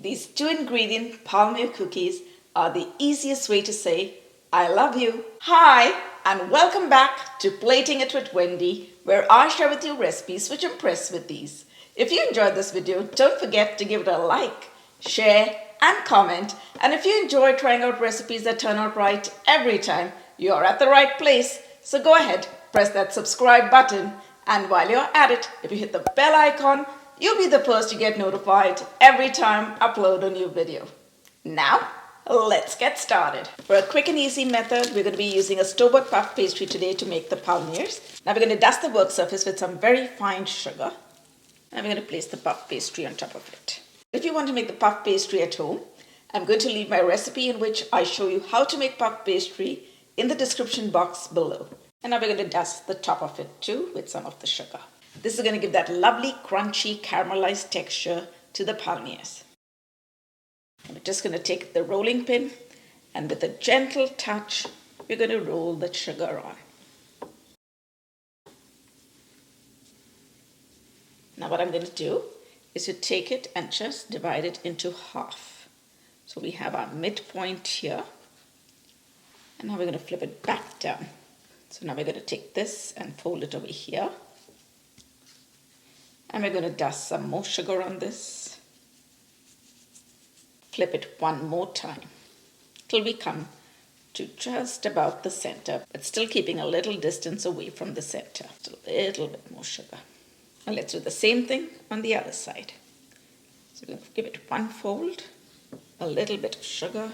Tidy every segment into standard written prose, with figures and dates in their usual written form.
These 2-ingredient Palmier cookies are the easiest way to say, I love you. Hi, and welcome back to Plating It with Wendy, where I share with you recipes which impress with these. If you enjoyed this video, don't forget to give it a like, share, and comment. And if you enjoy trying out recipes that turn out right every time, you're at the right place. So go ahead, press that subscribe button. And while you're at it, if you hit the bell icon, you'll be the first to get notified every time I upload a new video. Now, let's get started. For a quick and easy method, we're going to be using a store-bought puff pastry today to make the palmiers. Now we're going to dust the work surface with some very fine sugar. And we're going to place the puff pastry on top of it. If you want to make the puff pastry at home, I'm going to leave my recipe in which I show you how to make puff pastry in the description box below. And now we're going to dust the top of it too with some of the sugar. This is going to give that lovely crunchy caramelized texture to the palmiers. I'm just going to take the rolling pin and with a gentle touch, we're going to roll the sugar on. Now what I'm going to do is to take it and just divide it into half. So we have our midpoint here. And now we're going to flip it back down. So now we're going to take this and fold it over here. And we're going to dust some more sugar on this. Flip it one more time till we come to just about the center, but still keeping a little distance away from the center. Just a little bit more sugar. And let's do the same thing on the other side. So we're going to give it one fold, a little bit of sugar,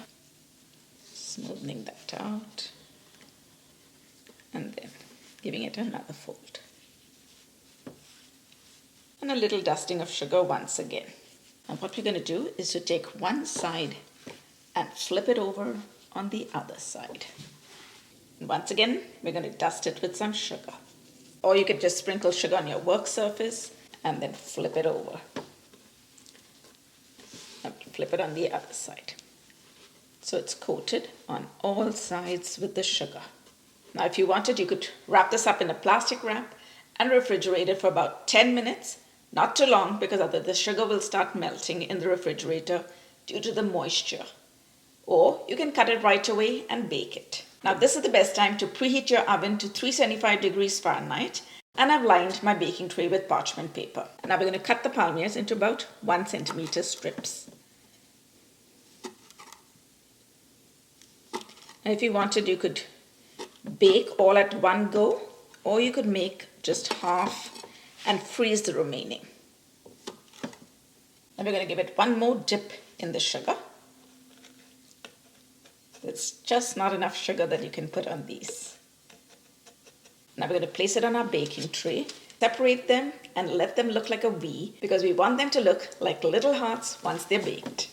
smoothing that out, and then giving it another fold. And a little dusting of sugar once again. And what we're going to do is to take one side and flip it over on the other side. And once again, we're going to dust it with some sugar. Or you could just sprinkle sugar on your work surface and then flip it over. And flip it on the other side. So it's coated on all sides with the sugar. Now if you wanted, you could wrap this up in a plastic wrap and refrigerate it for about 10 minutes. Not too long, because otherwise the sugar will start melting in the refrigerator due to the moisture. Or you can cut it right away and bake it. Now this is the best time to preheat your oven to 375 degrees Fahrenheit. And I've lined my baking tray with parchment paper. Now we're going to cut the palmiers into about 1 centimeter strips. And if you wanted, you could bake all at one go, or you could make just half and freeze the remaining. And we're going to give it one more dip in the sugar. It's just not enough sugar that you can put on these. Now we're going to place it on our baking tray, separate them and let them look like a V, because we want them to look like little hearts once they're baked.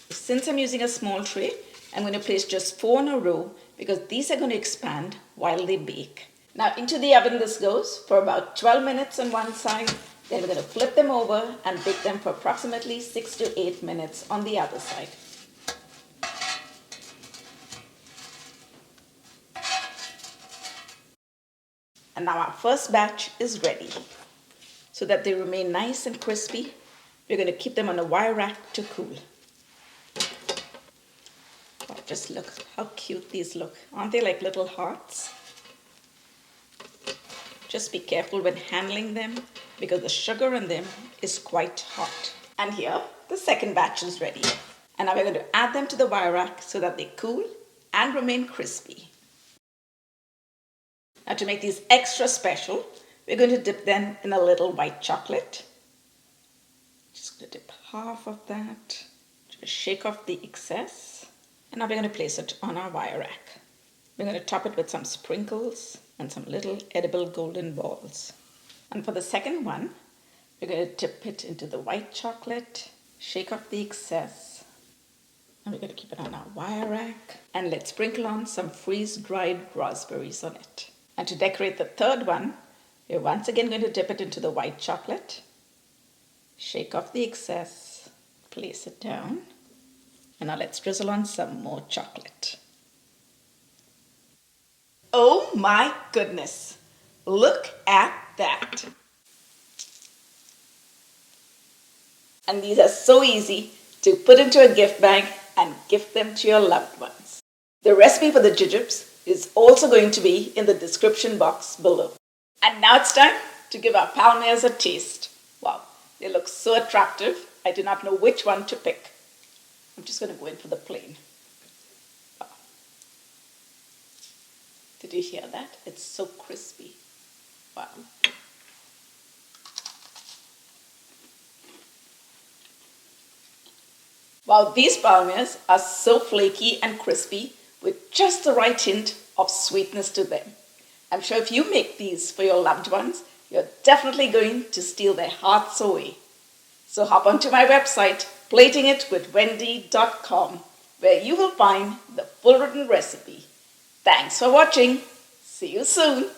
Since I'm using a small tray, I'm going to place just 4 in a row because these are going to expand while they bake. Now into the oven this goes for about 12 minutes on one side. Then we're going to flip them over and bake them for approximately 6 to 8 minutes on the other side. And now our first batch is ready. So that they remain nice and crispy, we're going to keep them on a wire rack to cool. Oh, just look how cute these look. Aren't they like little hearts? Just be careful when handling them because the sugar in them is quite hot. And here, the second batch is ready. And now we're going to add them to the wire rack so that they cool and remain crispy. Now to make these extra special, we're going to dip them in a little white chocolate. Just going to dip half of that. Just shake off the excess. And now we're going to place it on our wire rack. We're going to top it with some sprinkles and some little edible golden balls. And for the second one, we're going to dip it into the white chocolate, shake off the excess, and we're going to keep it on our wire rack. And let's sprinkle on some freeze-dried raspberries on it. And to decorate the third one, we're once again going to dip it into the white chocolate, shake off the excess, place it down, and now let's drizzle on some more chocolate. Oh my goodness! Look at that! And these are so easy to put into a gift bag and gift them to your loved ones. The recipe for the jujubes is also going to be in the description box below. And now it's time to give our palmiers a taste. Wow, they look so attractive. I do not know which one to pick. I'm just going to go in for the plain. Wow. Did you hear that? It's so crispy. Wow. Wow, these palmiers are so flaky and crispy with just the right hint of sweetness to them. I'm sure if you make these for your loved ones, you're definitely going to steal their hearts away. So hop onto my website, platingitwithwendy.com, where you will find the full written recipe. Thanks for watching. See you soon.